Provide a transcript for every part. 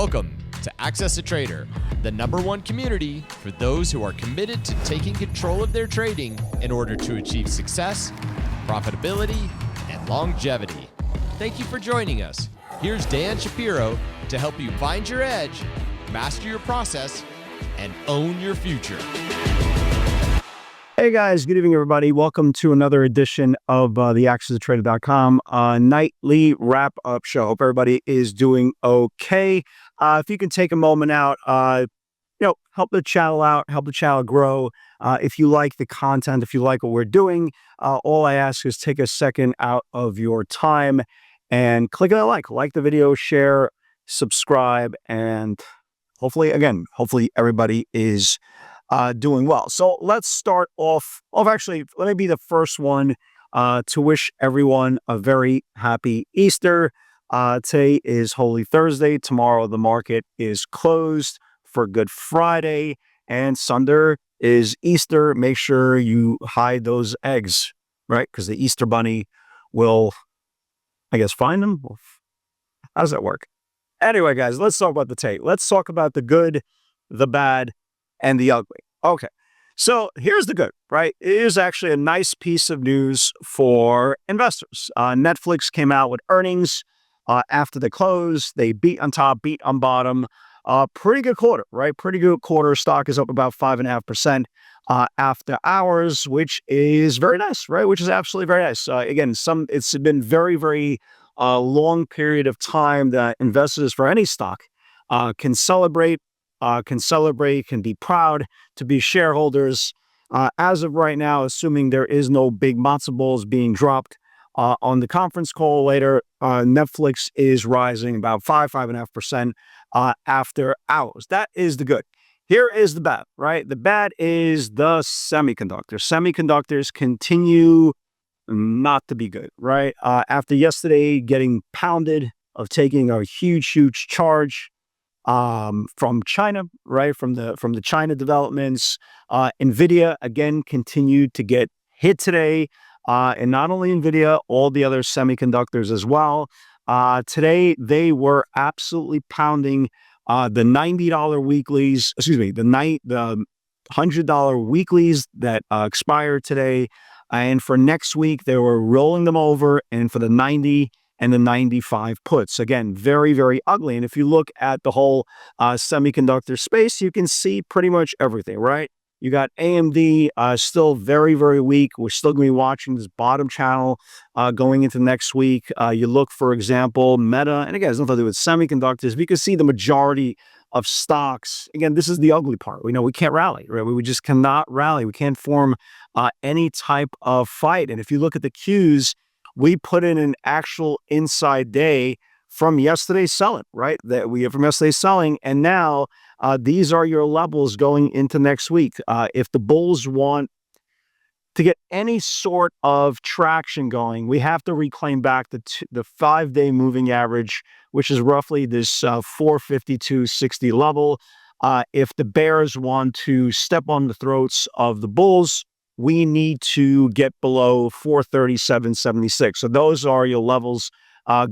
Welcome to Access a Trader, the #1 community for those who are committed to taking control of their trading in order to achieve success, profitability, and longevity. Thank you for joining us. Here's Dan Shapiro to help you find your edge, master your process, and own your future. Hey guys, good evening everybody. Welcome to another edition of the AccessATrader.com nightly wrap-up show. Hope everybody is doing okay. If you can take a moment out, help the channel out, help the channel grow. If you like the content, if you like what we're doing, all I ask is take a second out of your time and click that like the video, share, subscribe, and hopefully everybody is doing well. So let's start off. Actually, let me be the first one to wish everyone a very happy Easter. Today is Holy Thursday. Tomorrow the market is closed for Good Friday, and Sunday is Easter. Make sure you hide those eggs, right? Because the Easter bunny will, I guess, find them. How does that work? Anyway, guys, let's talk about the tape. Let's talk about the good, the bad, and the ugly. Okay, so here's the good, right? It is actually a nice piece of news for investors. Netflix came out with earnings after the close. They beat on top, beat on bottom. Pretty good quarter, right? Pretty good quarter. Stock is up about 5.5% after hours, which is very nice, right? Which is absolutely very nice. Again, it's been very long period of time that investors for any stock can celebrate, can be proud to be shareholders. As of right now, assuming there is no big matzo balls being dropped on the conference call later, Netflix is rising about 5.5% after hours. That is the good. Here is the bad, right? The bad is the semiconductor. Semiconductors continue not to be good, right? After yesterday getting pounded of taking a huge charge from China, right? From the China developments, NVIDIA again continued to get hit today, and not only NVIDIA, all the other semiconductors as well. Today they were absolutely pounding the $90 weeklies. Excuse me, the $100 weeklies that expired today, and for next week they were rolling them over, and for the 90 and the 95 puts. Again, very ugly. And if you look at the whole semiconductor space, you can see pretty much everything, right? You got AMD still very weak. We're still going to be watching this bottom channel going into next week. You look, for example, Meta, and again, it's nothing to do with semiconductors, but you can see the majority of stocks. Again, this is the ugly part. We know we can't rally, right? We just cannot rally. We can't form any type of fight. And if you look at the Qs, we put in an actual inside day from yesterday's selling, right? That we have from yesterday's selling, and now these are your levels going into next week. If the bulls want to get any sort of traction going, we have to reclaim back the 5-day moving average, which is roughly this 452.60 level. If the bears want to step on the throats of the bulls, we need to get below 437.76. So those are your levels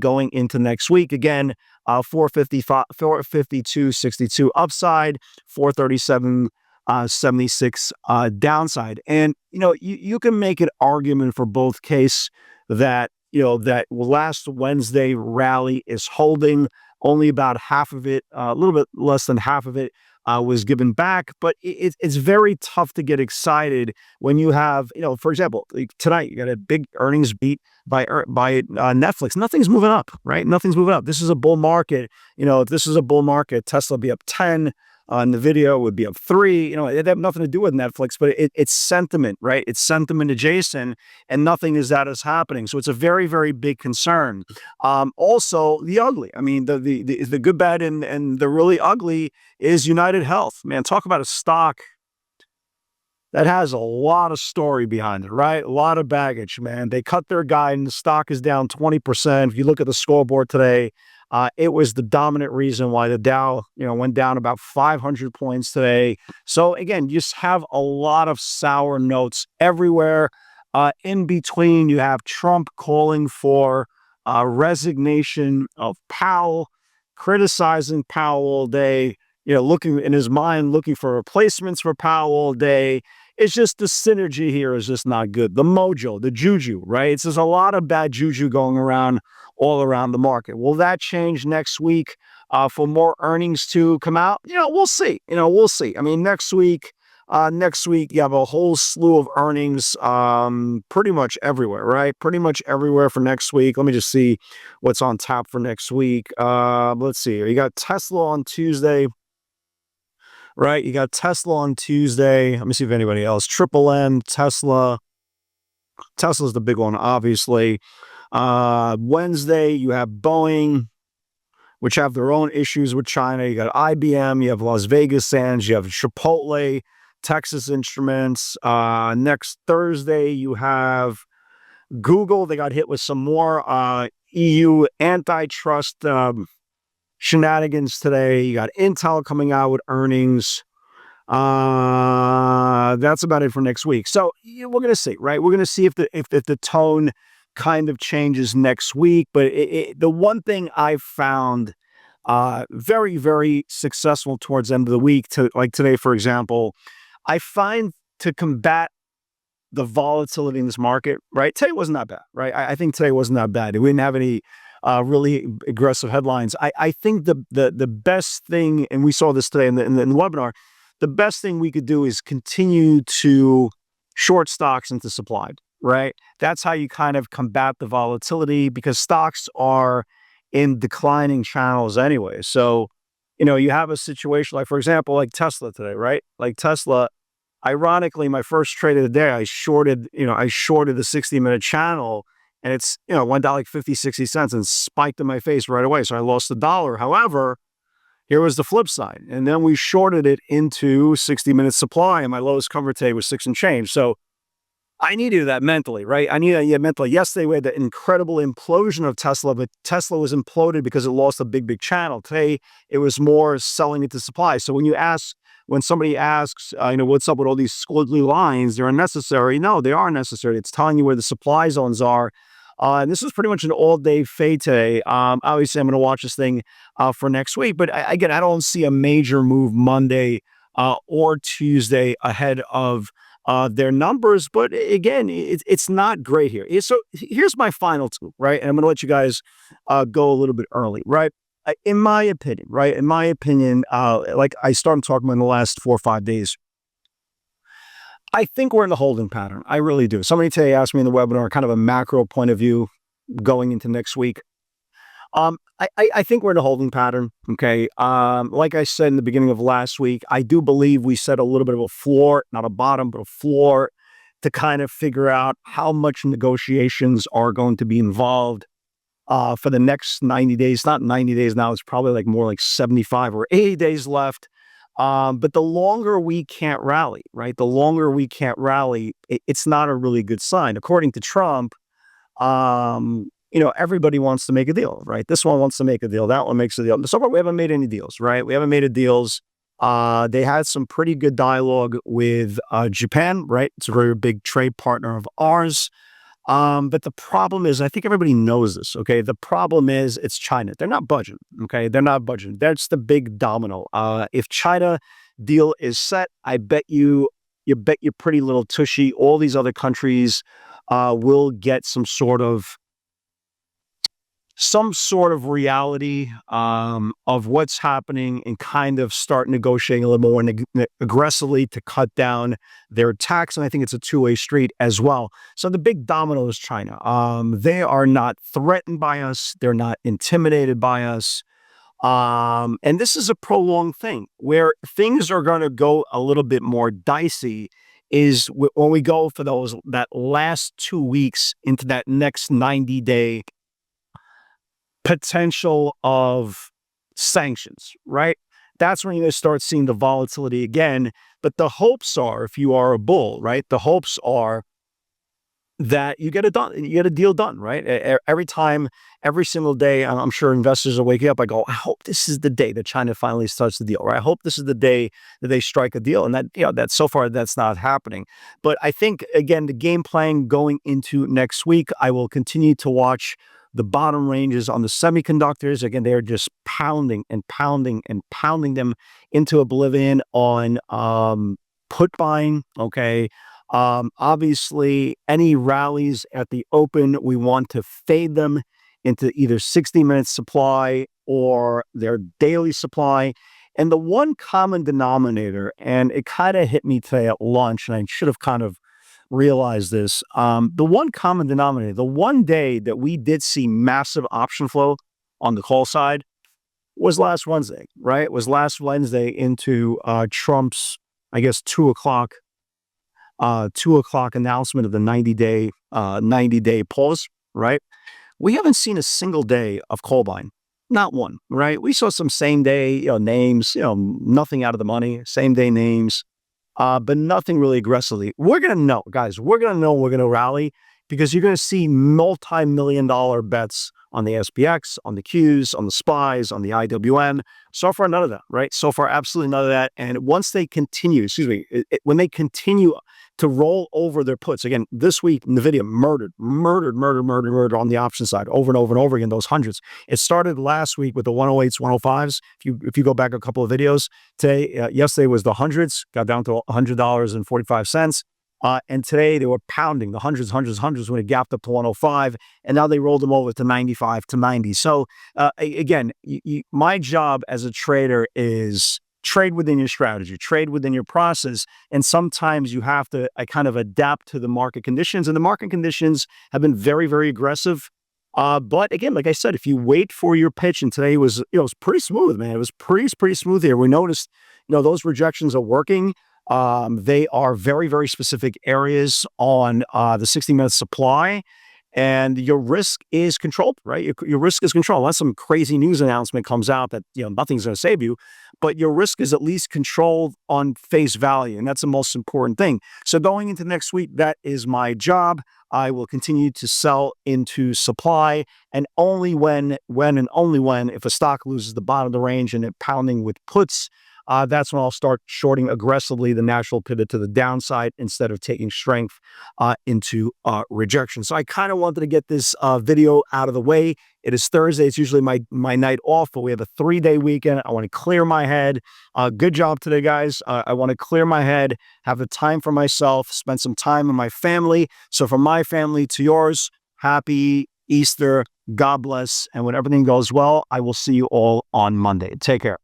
going into next week. Again, 452.62 upside, 437.76 downside. And you can make an argument for both case that that last Wednesday rally is holding. Only about half of it, a little bit less than half of it, was given back, but it's very tough to get excited when you have, for example, like tonight you got a big earnings beat by Netflix. Nothing's moving up, right? Nothing's moving up. This is a bull market. If this is a bull market, Tesla would be up 10, NVIDIA would be up 3. It had nothing to do with Netflix, but it's sentiment, right? It's sentiment adjacent, and nothing is that is happening. So it's a very big concern. Also, the ugly. I mean, the good, bad, and the really ugly is United Health. Man, talk about a stock that has a lot of story behind it, right? A lot of baggage, man. They cut their guidance. Stock is down 20%. If you look at the scoreboard today, it was the dominant reason why the Dow, went down about 500 points today. So again, you just have a lot of sour notes everywhere. In between, you have Trump calling for resignation of Powell, criticizing Powell all day, looking in his mind, looking for replacements for Powell all day. It's just the synergy here is just not good. The mojo, the juju, right? There's a lot of bad juju going around all around the market. Will that change next week for more earnings to come out? We'll see. We'll see. I mean, next week you have a whole slew of earnings pretty much everywhere, right? Pretty much everywhere for next week. Let me just see what's on tap for next week. Let's see. You got Tesla on Tuesday. Right, you got Tesla on Tuesday. Let me see if anybody else. Triple M, Tesla. Tesla's the big one, obviously. Wednesday, you have Boeing, which have their own issues with China. You got IBM, you have Las Vegas Sands, you have Chipotle, Texas Instruments. Next Thursday, you have Google. They got hit with some more EU antitrust shenanigans today. You got Intel coming out with earnings. That's about it for next week. So we're going to see, right? We're going to see if the tone kind of changes next week. But the one thing I found very, very successful towards the end of the week, like today, for example, I find to combat the volatility in this market, right? Today wasn't that bad, right? I think today wasn't that bad. We didn't have any really aggressive headlines. I think the best thing, and we saw this today in the webinar, the best thing we could do is continue to short stocks into supply, right? That's how you kind of combat the volatility, because stocks are in declining channels anyway. So, you have a situation like, for example, like Tesla today, right? Like Tesla, ironically, my first trade of the day, I shorted the 60-minute channel, and it's, went down like 50, 60 cents and spiked in my face right away. So I lost $1. However, here was the flip side. And then we shorted it into 60-minute supply, and my lowest cover today was 6 and change. So I needed that mentally, right? I needed that mentally. Yesterday, we had the incredible implosion of Tesla, but Tesla was imploded because it lost a big, big channel. Today, it was more selling into supply. So when somebody asks, what's up with all these squiggly lines, they're unnecessary. No, they are necessary. It's telling you where the supply zones are. And this was pretty much an all-day fade today. Obviously, I'm going to watch this thing for next week. But again, I don't see a major move Monday or Tuesday ahead of their numbers. But again, it's not great here. So here's my final two, right? And I'm going to let you guys go a little bit early, right? In my opinion, right? In my opinion, like I started talking about in the last 4 or 5 days, I think we're in the holding pattern. I really do. Somebody today asked me in the webinar, kind of a macro point of view going into next week. I think we're in a holding pattern. Okay. Like I said in the beginning of last week, I do believe we set a little bit of a floor, not a bottom, but a floor, to kind of figure out how much negotiations are going to be involved for the next 90 days. Not 90 days now. It's probably like more like 75 or 80 days left. But the longer we can't rally, right? The longer we can't rally, it's not a really good sign. According to Trump, everybody wants to make a deal, right? This one wants to make a deal. That one makes a deal. So far, we haven't made any deals, right? We haven't made any deals. They had some pretty good dialogue with Japan, right? It's a very big trade partner of ours. But the problem is, I think everybody knows this, okay? The problem is it's China. They're not budging, okay? They're not budging. That's the big domino. If China deal is set, I bet you bet your pretty little tushy, all these other countries will get some sort of reality of what's happening and kind of start negotiating a little more aggressively to cut down their tax. And I think it's a two-way street as well. So the big domino is China. They are not threatened by us. They're not intimidated by us. And this is a prolonged thing. Where things are going to go a little bit more dicey is when we go for that last 2 weeks into that next 90-day potential of sanctions, right? That's when you're going to start seeing the volatility again. But the hopes are, if you are a bull, right? The hopes are that you get it done, you get a deal done, right? Every time, every single day, I'm sure investors are waking up. I go, I hope this is the day that China finally starts the deal, right? I hope this is the day that they strike a deal. And that so far, that's not happening. But I think, again, the game plan going into next week, I will continue to watch The bottom ranges on the semiconductors, again, they're just pounding and pounding and pounding them into oblivion on put buying. Okay. Obviously, any rallies at the open, we want to fade them into either 60 minutes supply or their daily supply. And the one common denominator, and it kind of hit me today at lunch, and I should have kind of realized this. The one common denominator, the one day that we did see massive option flow on the call side was last Wednesday, right? It was last Wednesday into Trump's, I guess, 2 o'clock announcement of the 90-day pause, right? We haven't seen a single day of call buying. Not one, right? We saw some same day, names, nothing out of the money, same day names, but nothing really aggressively. We're going to know, guys, we're going to rally because you're going to see multi-million-dollar bets on the SPX, on the Qs, on the SPYs, on the IWM. So far, none of that, right? So far, absolutely none of that. And once they continue, when they continue to roll over their puts, again, this week, NVIDIA murdered on the option side over and over and over again, those hundreds. It started last week with the 108s, 105s. If you go back a couple of videos, yesterday was the hundreds, got down to $100.45. And today they were pounding the hundreds when it gapped up to 105, and now they rolled them over to 95 to 90. So again, my job as a trader is trade within your strategy, trade within your process, and sometimes you have to kind of adapt to the market conditions, and the market conditions have been very, very aggressive. But again, like I said, if you wait for your pitch, and today was, it was pretty smooth, man. It was pretty smooth here. We noticed, those rejections are working. They are very, very specific areas on the 60-minute supply, and your risk is controlled, right? Your risk is controlled. Unless some crazy news announcement comes out that nothing's going to save you, but your risk is at least controlled on face value, and that's the most important thing. So going into next week, that is my job. I will continue to sell into supply, and only when if a stock loses the bottom of the range and it pounding with puts, that's when I'll start shorting aggressively the natural pivot to the downside instead of taking strength into rejection. So I kind of wanted to get this video out of the way. It is Thursday. It's usually my night off, but we have a 3-day weekend. I want to clear my head. Good job today, guys. I want to clear my head, have the time for myself, spend some time with my family. So from my family to yours, happy Easter. God bless. And when everything goes well, I will see you all on Monday. Take care.